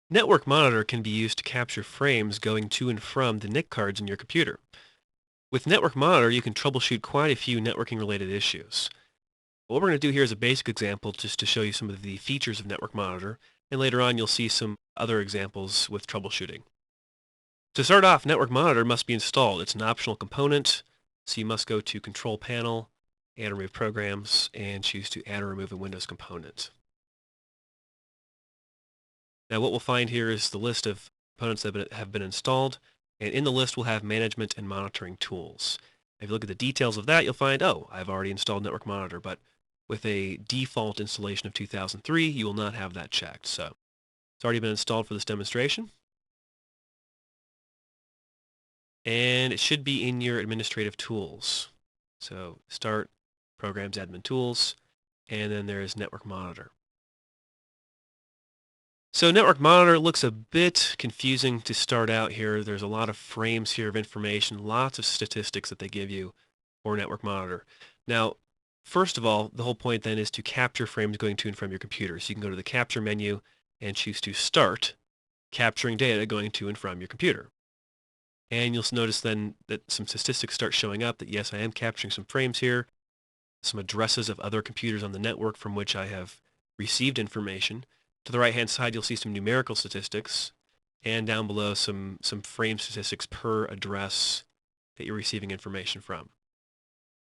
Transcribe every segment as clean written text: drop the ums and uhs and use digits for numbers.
Network Monitor can be used to capture frames going to and from the NIC cards in your computer. With Network Monitor, you can troubleshoot quite a few networking related issues. What we're going to do here is a basic example just to show you some of the features of Network Monitor, and later on you'll see some other examples with troubleshooting. To start off, Network Monitor must be installed. It's an optional component, so you must go to Control Panel, Add and Remove Programs, and choose to add or remove a Windows component. Now what we'll find here is the list of components that have been installed, and in the list we'll have management and monitoring tools. If you look at the details of that, you'll find, oh, I've already installed Network Monitor, but with a default installation of 2003, you will not have that checked. So it's already been installed for this demonstration, and it should be in your administrative tools. So Start, Programs, Admin Tools, and then there's Network Monitor. So Network Monitor looks a bit confusing to start out here. There's a lot of frames here of information, lots of statistics that they give you for Network Monitor. Now, first of all, the whole point then is to capture frames going to and from your computer. So you can go to the Capture menu and choose to start capturing data going to and from your computer. And you'll notice then that some statistics start showing up that yes, I am capturing some frames here, some addresses of other computers on the network from which I have received information. To the right-hand side, you'll see some numerical statistics, and down below some frame statistics per address that you're receiving information from.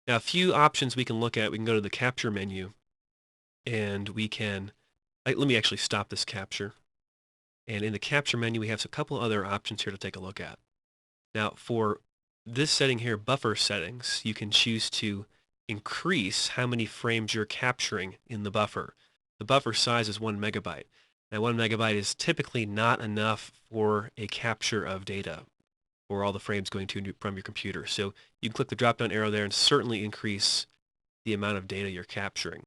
Now, a few options we can look at. We can go to the Capture menu, and we can, let me actually stop this capture. And in the Capture menu, we have a couple other options here to take a look at. Now, for this setting here, buffer settings, you can choose to increase how many frames you're capturing in the buffer. The buffer size is 1 megabyte. Now 1 megabyte is typically not enough for a capture of data for all the frames going to and from your computer. So you can click the drop down arrow there and certainly increase the amount of data you're capturing.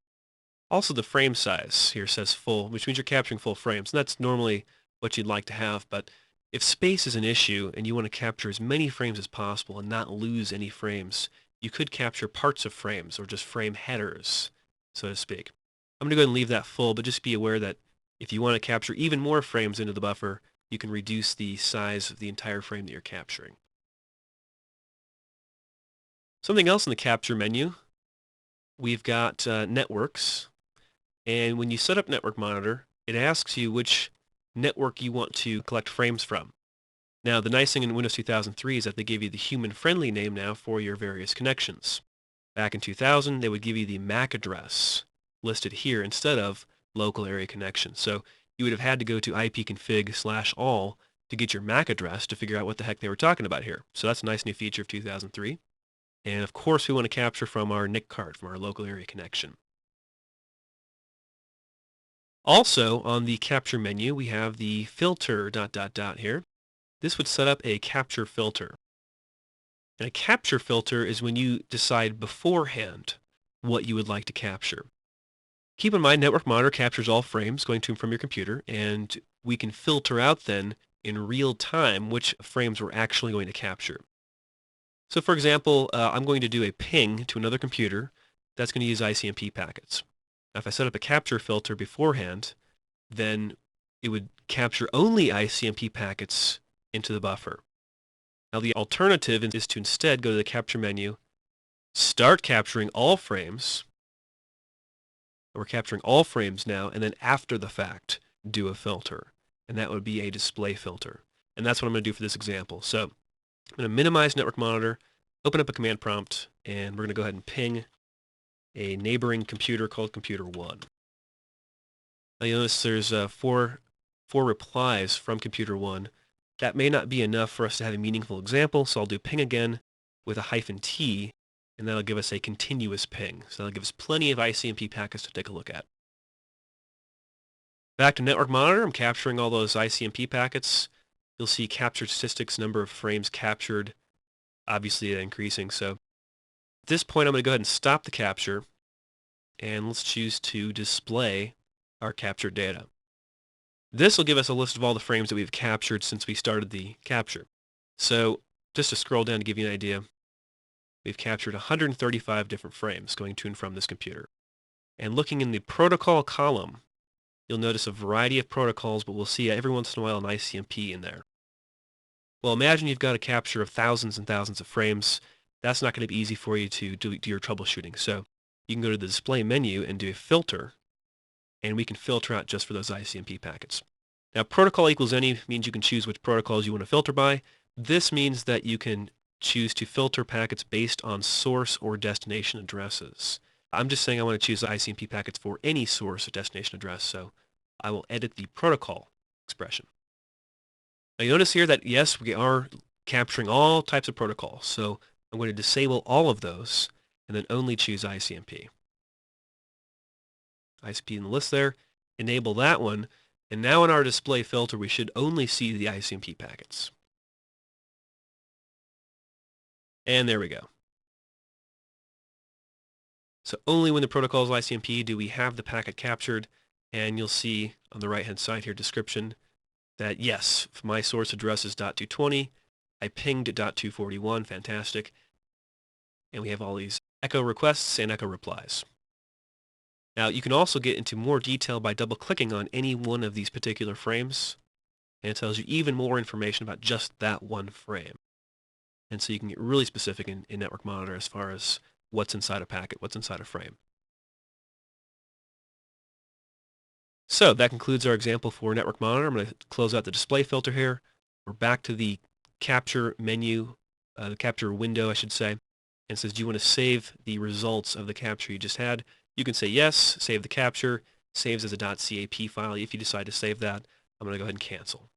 Also the frame size here says full, which means you're capturing full frames. And that's normally what you'd like to have, but if space is an issue and you want to capture as many frames as possible and not lose any frames, you could capture parts of frames or just frame headers, so to speak. I'm going to go ahead and leave that full, but just be aware that if you want to capture even more frames into the buffer, you can reduce the size of the entire frame that you're capturing. Something else in the Capture menu, we've got networks. And when you set up Network Monitor, it asks you which network you want to collect frames from. Now, the nice thing in Windows 2003 is that they give you the human-friendly name now for your various connections. Back in 2000, they would give you the MAC address listed here instead of local area connection. So you would have had to go to ipconfig/all to get your MAC address to figure out what the heck they were talking about here. So that's a nice new feature of 2003. And of course, we want to capture from our NIC card, from our local area connection. Also, on the Capture menu, we have the filter ... here. This would set up a capture filter. And a capture filter is when you decide beforehand what you would like to capture. Keep in mind, Network Monitor captures all frames going to and from your computer, and we can filter out then in real time which frames we're actually going to capture. So for example, I'm going to do a ping to another computer that's going to use ICMP packets. Now, if I set up a capture filter beforehand, then it would capture only ICMP packets into the buffer. Now the alternative is to instead go to the Capture menu, start capturing all frames. We're capturing all frames now, and then after the fact, do a filter. And that would be a display filter. And that's what I'm going to do for this example. So I'm going to minimize Network Monitor, open up a command prompt, and we're going to go ahead and ping a neighboring computer called Computer 1. Now you'll notice there's four replies from Computer 1. That may not be enough for us to have a meaningful example, so I'll do ping again with a -T, and that'll give us a continuous ping. So that'll give us plenty of ICMP packets to take a look at. Back to Network Monitor, I'm capturing all those ICMP packets. You'll see captured statistics, number of frames captured, obviously increasing. So at this point, I'm going to go ahead and stop the capture, and let's choose to display our captured data. This will give us a list of all the frames that we've captured since we started the capture. So just to scroll down to give you an idea, we've captured 135 different frames going to and from this computer. And looking in the protocol column, you'll notice a variety of protocols, but we'll see every once in a while an ICMP in there. Well, imagine you've got a capture of thousands and thousands of frames. That's not going to be easy for you to do your troubleshooting. So you can go to the display menu and do a filter, and we can filter out just for those ICMP packets. Now, protocol equals any means you can choose which protocols you want to filter by. This means that you can choose to filter packets based on source or destination addresses. I'm just saying I want to choose ICMP packets for any source or destination address, so I will edit the protocol expression. Now you notice here that yes, we are capturing all types of protocols, so I'm going to disable all of those and then only choose ICMP. ICMP in the list there, enable that one, and now in our display filter we should only see the ICMP packets. And there we go. So only when the protocol is ICMP do we have the packet captured, and you'll see on the right-hand side here description that yes, my source address is .220, I pinged .241, fantastic, and we have all these echo requests and echo replies. Now you can also get into more detail by double-clicking on any one of these particular frames, and it tells you even more information about just that one frame. And so you can get really specific in Network Monitor as far as what's inside a packet, what's inside a frame. So that concludes our example for Network Monitor. I'm going to close out the display filter here. We're back to the capture menu, the capture window, I should say. And it says, do you want to save the results of the capture you just had? You can say yes, save the capture, saves as a .cap file. If you decide to save that, I'm going to go ahead and cancel.